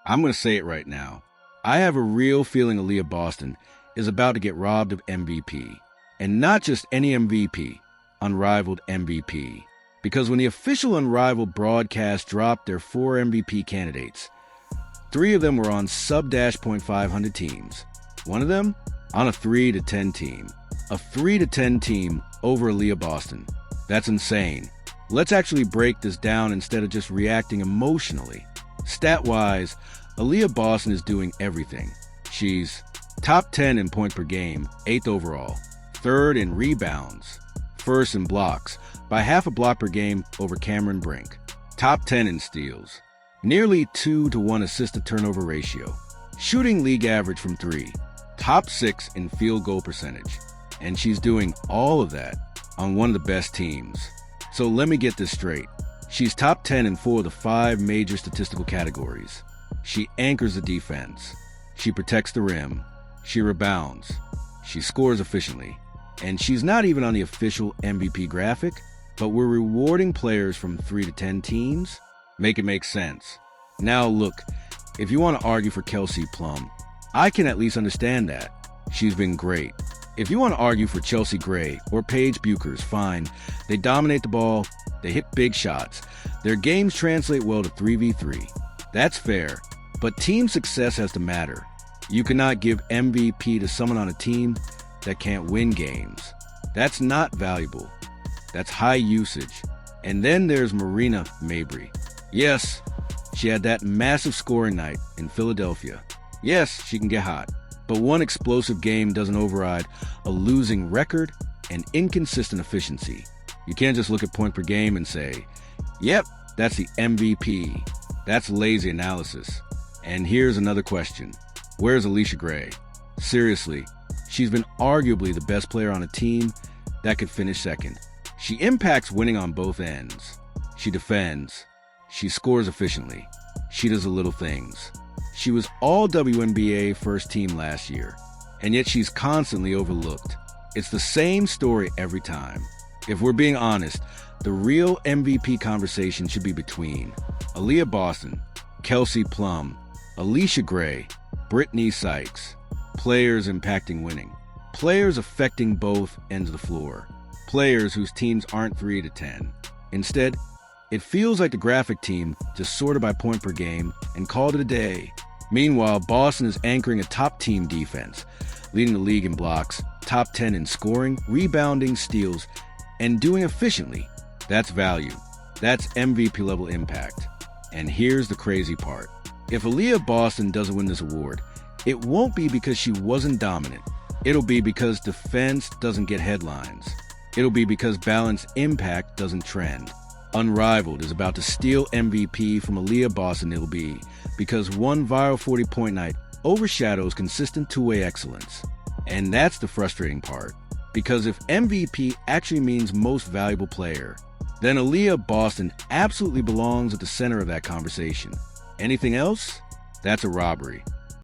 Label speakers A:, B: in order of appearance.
A: I'm going to say it right now. I have a real feeling Aaliyah Boston is about to get robbed of MVP. And not just any MVP, Unrivaled MVP. Because when the official Unrivaled broadcast dropped their 4 MVP candidates, 3 of them were on sub-.500 teams. One of them on a 3-10 team. A 3-10 team over Aaliyah Boston. That's insane. Let's actually break this down instead of just reacting emotionally. Stat-wise, Aaliyah Boston is doing everything. She's top 10 in point per game, 8th overall, 3rd in rebounds, 1st in blocks, by half a block per game over Cameron Brink, top 10 in steals, nearly 2-to-1 assist-to-turnover ratio, shooting league average from 3, top 6 in field goal percentage, and she's doing all of that on one of the best teams. So let me get this straight. She's top 10 in 4 of the 5 major statistical categories. She anchors the defense. She protects the rim. She rebounds. She scores efficiently. And she's not even on the official MVP graphic, but we're rewarding players from 3-10 teams? Make it make sense. Now look, if you want to argue for Kelsey Plum, I can at least understand that. She's been great. If you want to argue for Alicia Gray or Paige Buchers, fine. They dominate the ball, they hit big shots. Their games translate well to 3v3. That's fair, but team success has to matter. You cannot give MVP to someone on a team that can't win games. That's not valuable. That's high usage. And then there's Marina Mabrey. Yes, she had that massive scoring night in Philadelphia. Yes, she can get hot. But one explosive game doesn't override a losing record and inconsistent efficiency. You can't just look at point per game and say, yep, that's the MVP. That's lazy analysis. And here's another question. Where's Alicia Gray? Seriously, she's been arguably the best player on a team that could finish second. She impacts winning on both ends. She defends. She scores efficiently. She does the little things. She was all WNBA first team last year, and yet she's constantly overlooked. It's the same story every time. If we're being honest, the real MVP conversation should be between Aaliyah Boston, Kelsey Plum, Alicia Gray, Brittany Sykes, players impacting winning, players affecting both ends of the floor, players whose teams aren't 3-10. Instead, it feels like the graphic team just sorted by point per game and called it a day. Meanwhile, Boston is anchoring a top team defense, leading the league in blocks, top 10 in scoring, rebounding, steals, and doing efficiently. That's value. That's MVP level impact. And here's the crazy part. If Aaliyah Boston doesn't win this award, it won't be because she wasn't dominant. It'll be because defense doesn't get headlines. It'll be because balanced impact doesn't trend. Unrivaled is about to steal MVP from Aaliyah Boston. It'll be because one viral 40-point night overshadows consistent two-way excellence. And that's the frustrating part. Because if MVP actually means most valuable player, then Aaliyah Boston absolutely belongs at the center of that conversation. Anything else? That's a robbery.